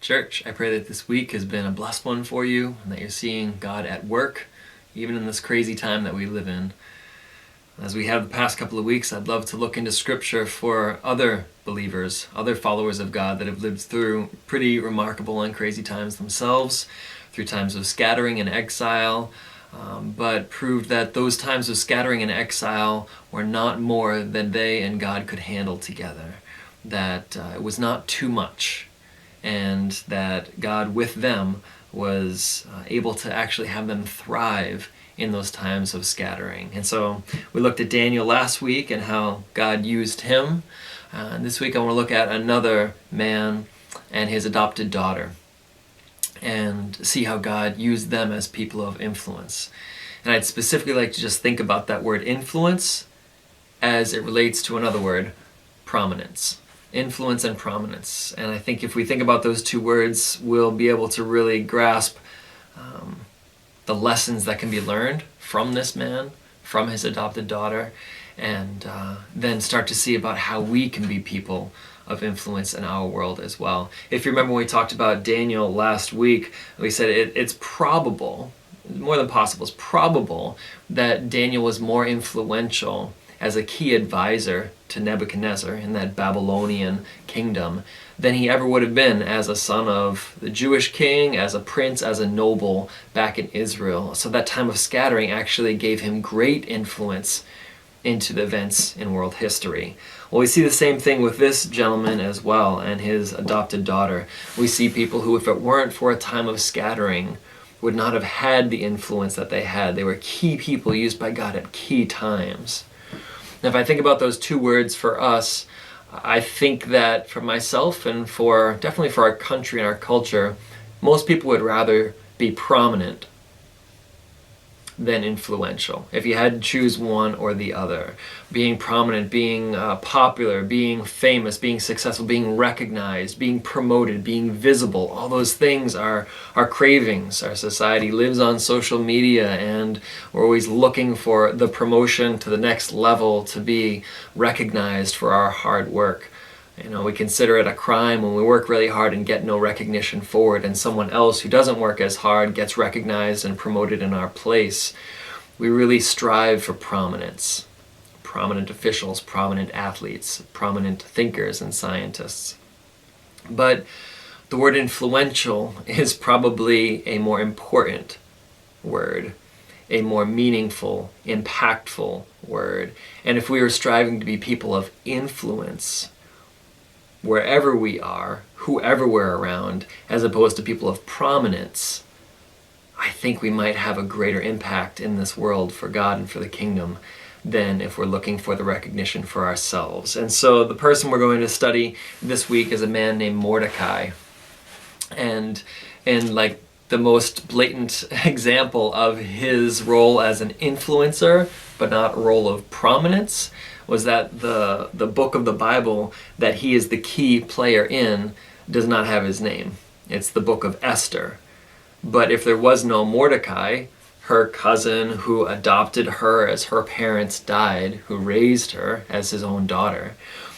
Church, I pray that this week has been a blessed one for you and that you're seeing God at work, even in this crazy time that we live in. As we have the past couple of weeks, I'd love to look into Scripture for other believers, other followers of God that have lived through pretty remarkable and crazy times themselves, through times of scattering and exile, but proved that those times of scattering and exile were not more than they and God could handle together, that it was not too much, and that God with them was able to actually have them thrive in those times of scattering. And so we looked at Daniel last week and how God used him. And this week I want to look at another man and his adopted daughter and see how God used them as people of influence. And I'd specifically like to just think about that word influence as it relates to another word, prominence. Influence and prominence. And I think if we think about those two words, we'll be able to really grasp the lessons that can be learned from this man, from his adopted daughter, and then start to see about how we can be people of influence in our world as well. If you remember when we talked about Daniel last week, we said it's probable, more than possible, it's probable that Daniel was more influential as a key advisor to Nebuchadnezzar in that Babylonian kingdom than he ever would have been as a son of the Jewish king, as a prince, as a noble back in Israel. So that time of scattering actually gave him great influence into the events in world history. Well, we see the same thing with this gentleman as well and his adopted daughter. We see people who, if it weren't for a time of scattering, would not have had the influence that they had. They were key people used by God at key times. Now, if I think about those two words for us, I think that for myself and definitely for our country and our culture, most people would rather be prominent than influential. If you had to choose one or the other, being prominent, being popular, being famous, being successful, being recognized, being promoted, being visible, all those things are our cravings. Our society lives on social media and we're always looking for the promotion to the next level, to be recognized for our hard work. You know, we consider it a crime when we work really hard and get no recognition for it, and someone else who doesn't work as hard gets recognized and promoted in our place. We really strive for prominence. Prominent officials, prominent athletes, prominent thinkers and scientists. But the word influential is probably a more important word, a more meaningful, impactful word. And if we are striving to be people of influence, wherever we are, whoever we're around, as opposed to people of prominence, I think we might have a greater impact in this world for God and for the kingdom than if we're looking for the recognition for ourselves. And so the person we're going to study this week is a man named Mordecai. And like the most blatant example of his role as an influencer, but not role of prominence, was that the book of the Bible that he is the key player in does not have his name. It's the book of Esther. But if there was no Mordecai, her cousin who adopted her as her parents died, who raised her as his own daughter,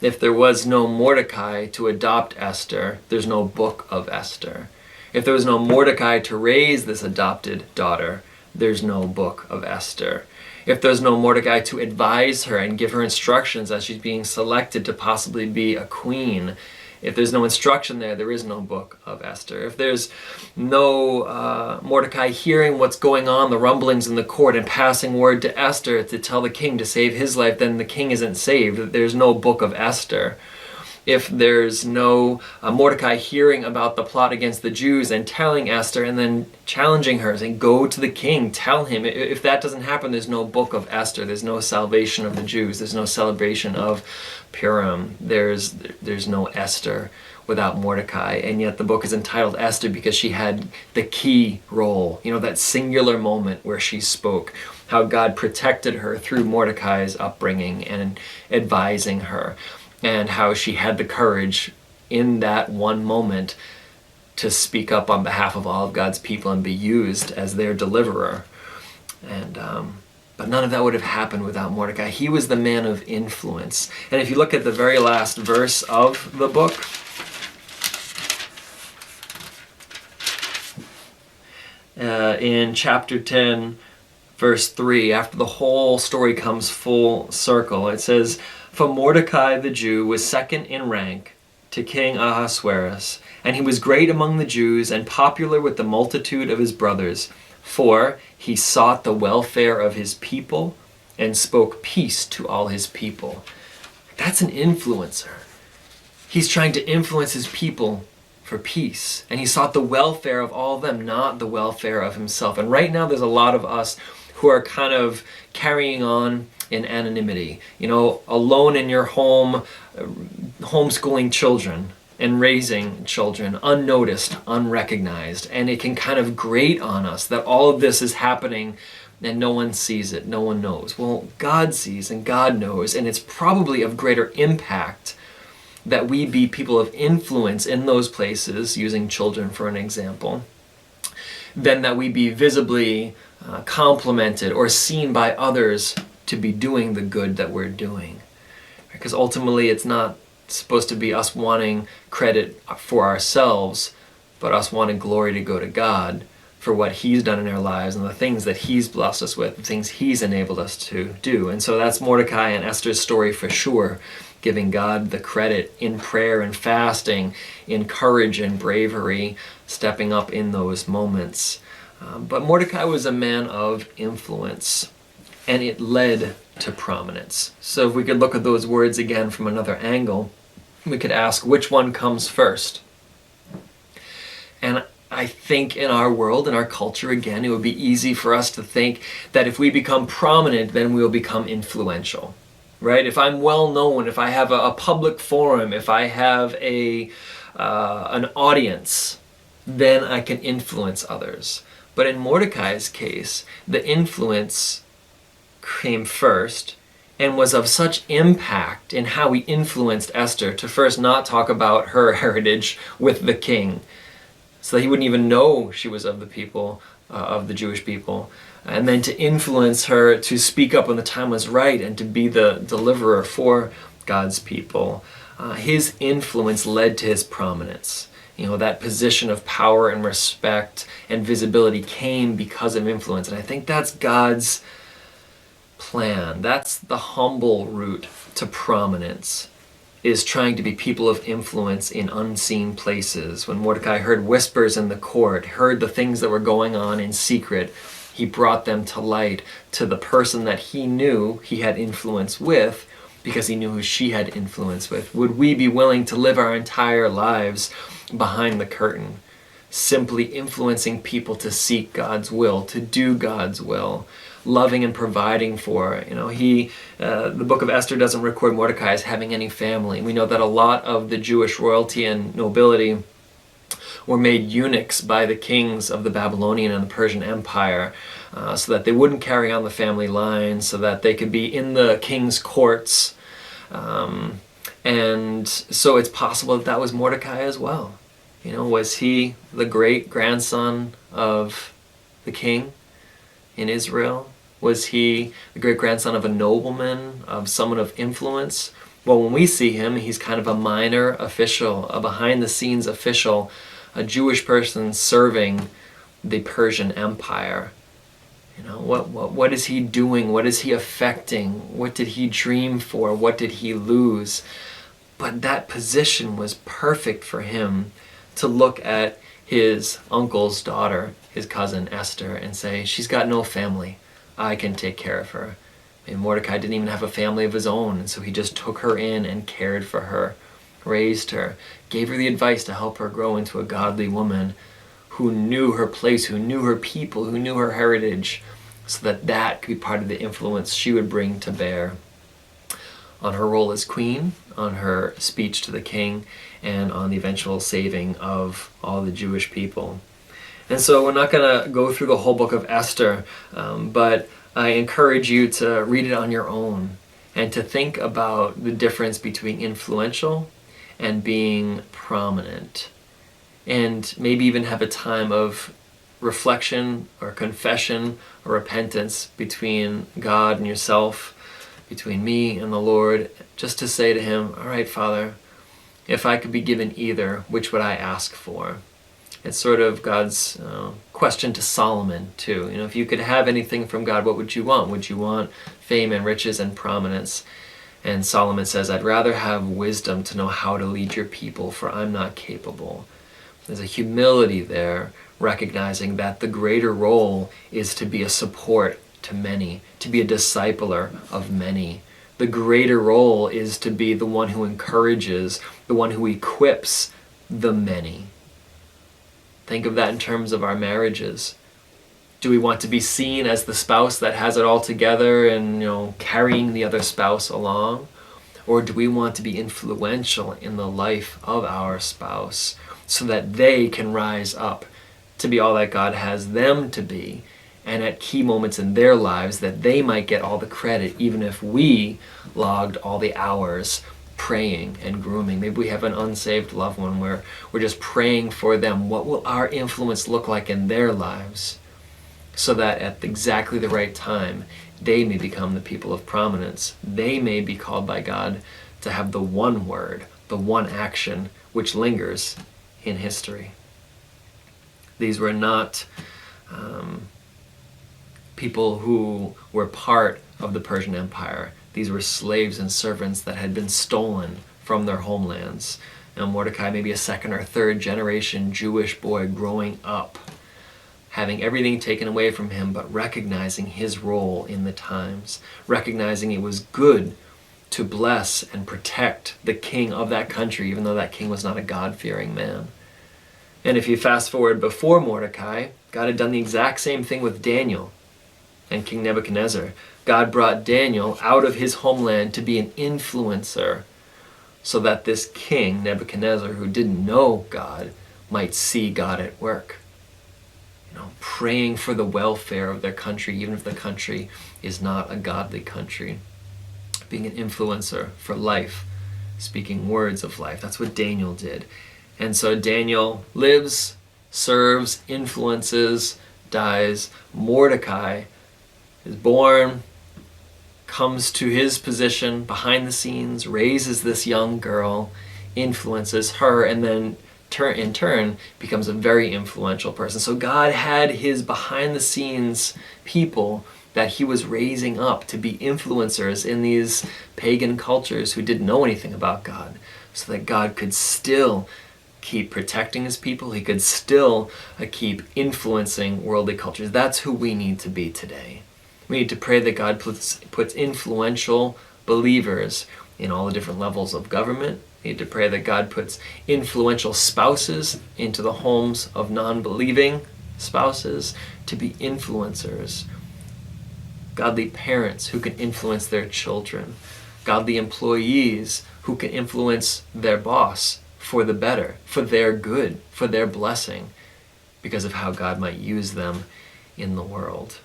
if there was no Mordecai to adopt Esther, there's no book of Esther. If there was no Mordecai to raise this adopted daughter, there's no book of Esther. If there's no Mordecai to advise her and give her instructions as she's being selected to possibly be a queen, if there's no instruction there is no book of Esther. If there's no Mordecai hearing what's going on, the rumblings in the court, and passing word to Esther to tell the king to save his life, then the king isn't saved. There's no book of Esther. If there's no Mordecai hearing about the plot against the Jews and telling Esther and then challenging her, saying, go to the king, tell him. If that doesn't happen, there's no book of Esther. There's no salvation of the Jews. There's no celebration of Purim. There's no Esther without Mordecai. And yet the book is entitled Esther because she had the key role, that singular moment where she spoke, how God protected her through Mordecai's upbringing and advising her, and how she had the courage in that one moment to speak up on behalf of all of God's people and be used as their deliverer. And but none of that would have happened without Mordecai. He was the man of influence. And if you look at the very last verse of the book, in chapter 10, verse 3, after the whole story comes full circle. It says, "For Mordecai the Jew was second in rank to King Ahasuerus, and he was great among the Jews and popular with the multitude of his brothers, for he sought the welfare of his people and spoke peace to all his people." That's an influencer. He's trying to influence his people for peace, and he sought the welfare of all of them, not the welfare of himself. And right now there's a lot of us who are kind of carrying on in anonymity, alone in your home, homeschooling children and raising children, unnoticed, unrecognized. And it can kind of grate on us that all of this is happening and no one sees it, no one knows. Well, God sees and God knows, and it's probably of greater impact that we be people of influence in those places, using children for an example, than that we be visibly complimented or seen by others to be doing the good that we're doing. Because ultimately it's not supposed to be us wanting credit for ourselves, but us wanting glory to go to God for what he's done in our lives and the things that he's blessed us with, the things he's enabled us to do. And so that's Mordecai and Esther's story for sure, giving God the credit in prayer and fasting, in courage and bravery, stepping up in those moments. But Mordecai was a man of influence, and it led to prominence. So if we could look at those words again from another angle, we could ask, which one comes first? And I think in our world, in our culture, again, it would be easy for us to think that if we become prominent, then we'll become influential, right? If I'm well known, if I have a public forum, if I have an audience, then I can influence others. But in Mordecai's case, the influence came first and was of such impact in how he influenced Esther to first not talk about her heritage with the king, so that he wouldn't even know she was of the people, of the Jewish people, and then to influence her to speak up when the time was right and to be the deliverer for God's people. His influence led to his prominence. That position of power and respect and visibility came because of influence. And I think that's God's plan. That's the humble route to prominence, is trying to be people of influence in unseen places. When Mordecai heard whispers in the court, heard the things that were going on in secret, he brought them to light to the person that he knew he had influence with, because he knew who she had influence with. Would we be willing to live our entire lives behind the curtain, simply influencing people to seek God's will, to do God's will, loving and providing for? The book of Esther doesn't record Mordecai as having any family. We know that a lot of the Jewish royalty and nobility were made eunuchs by the kings of the Babylonian and the Persian Empire, so that they wouldn't carry on the family line, so that they could be in the king's courts. And so it's possible that was Mordecai as well. Was he the great grandson of the king in Israel? Was he the great grandson of a nobleman, of someone of influence? Well, when we see him, he's kind of a minor official, a behind the scenes official, a Jewish person serving the Persian Empire. What is he doing? What is he affecting? What did he dream for? What did he lose? But that position was perfect for him to look at his uncle's daughter, his cousin Esther, and say, she's got no family. I can take care of her. And Mordecai didn't even have a family of his own, and so he just took her in and cared for her, raised her, gave her the advice to help her grow into a godly woman who knew her place, who knew her people, who knew her heritage, so that could be part of the influence she would bring to bear on her role as queen, on her speech to the king, and on the eventual saving of all the Jewish people. And so we're not going to go through the whole book of Esther, but I encourage you to read it on your own and to think about the difference between influential and being prominent, and maybe even have a time of reflection or confession or repentance between God and yourself, between me and the Lord, just to say to him, all right, Father, if I could be given either, which would I ask for? It's sort of God's question to Solomon too. If you could have anything from God, what would you want? Would you want fame and riches and prominence? And Solomon says, I'd rather have wisdom to know how to lead your people, for I'm not capable. There's a humility there, recognizing that the greater role is to be a support to many, to be a discipler of many. The greater role is to be the one who encourages, the one who equips the many. Think of that in terms of our marriages. Do we want to be seen as the spouse that has it all together and carrying the other spouse along? Or do we want to be influential in the life of our spouse so that they can rise up to be all that God has them to be, and at key moments in their lives that they might get all the credit, even if we logged all the hours praying and grooming? Maybe we have an unsaved loved one where we're just praying for them. What will our influence look like in their lives so that at exactly the right time they may become the people of prominence? They may be called by God to have the one word, the one action which lingers in history. These were not people who were part of the Persian Empire. These were slaves and servants that had been stolen from their homelands. Now Mordecai may be a second or third generation Jewish boy growing up, having everything taken away from him, but recognizing his role in the times, recognizing it was good to bless and protect the king of that country, even though that king was not a God-fearing man. And if you fast forward before Mordecai, God had done the exact same thing with Daniel and King Nebuchadnezzar. God brought Daniel out of his homeland to be an influencer so that this king, Nebuchadnezzar, who didn't know God, might see God at work. Praying for the welfare of their country, even if the country is not a godly country. Being an influencer for life, speaking words of life. That's what Daniel did. And so Daniel lives, serves, influences, dies. Mordecai is born, comes to his position behind the scenes, raises this young girl, influences her, and then in turn becomes a very influential person. So God had his behind the scenes people that he was raising up to be influencers in these pagan cultures who didn't know anything about God, so that God could still keep protecting his people. He could still keep influencing worldly cultures. That's who we need to be today. We need to pray that God puts influential believers in all the different levels of government. We need to pray that God puts influential spouses into the homes of non-believing spouses to be influencers. Godly parents who can influence their children. Godly employees who can influence their boss for the better, for their good, for their blessing, because of how God might use them in the world.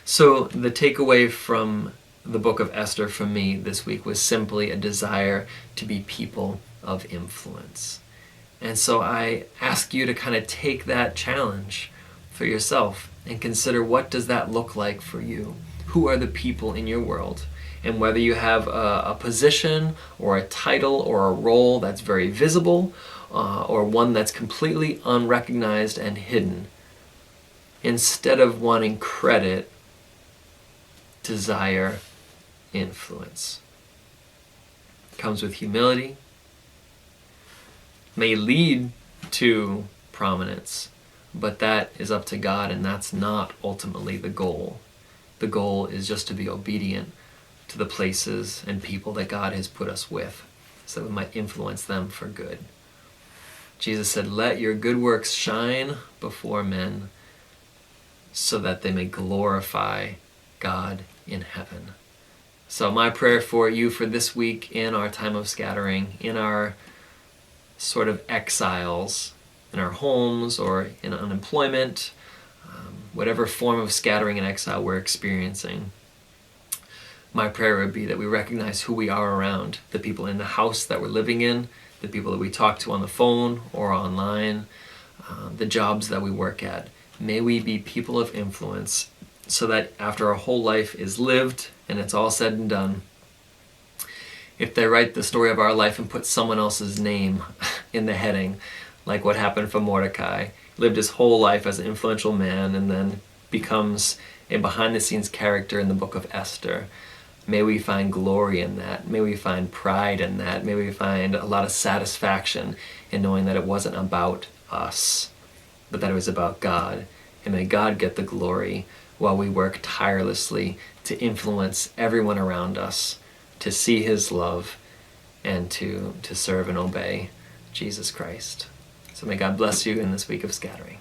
So the takeaway from the book of Esther for me this week was simply a desire to be people of influence. And so I ask you to kind of take that challenge for yourself and consider, what does that look like for you? Who are the people in your world? And whether you have a position or a title or a role that's very visible or one that's completely unrecognized and hidden, instead of wanting credit, desire influence. It comes with humility, may lead to prominence, but that is up to God, and that's not ultimately the goal. The goal is just to be obedient to the places and people that God has put us with, so that we might influence them for good. Jesus said, "Let your good works shine before men, so that they may glorify God in heaven." So my prayer for you for this week, in our time of scattering, in our sort of exiles, in our homes or in unemployment, whatever form of scattering and exile we're experiencing, my prayer would be that we recognize who we are around, the people in the house that we're living in, the people that we talk to on the phone or online, the jobs that we work at. May we be people of influence, so that after our whole life is lived and it's all said and done, if they write the story of our life and put someone else's name in the heading, like what happened for Mordecai. He lived his whole life as an influential man and then becomes a behind-the-scenes character in the book of Esther. May we find glory in that. May we find pride in that. May we find a lot of satisfaction in knowing that it wasn't about us, but that it was about God. And may God get the glory while we work tirelessly to influence everyone around us, to see his love, and to serve and obey Jesus Christ. So may God bless you in this week of scattering.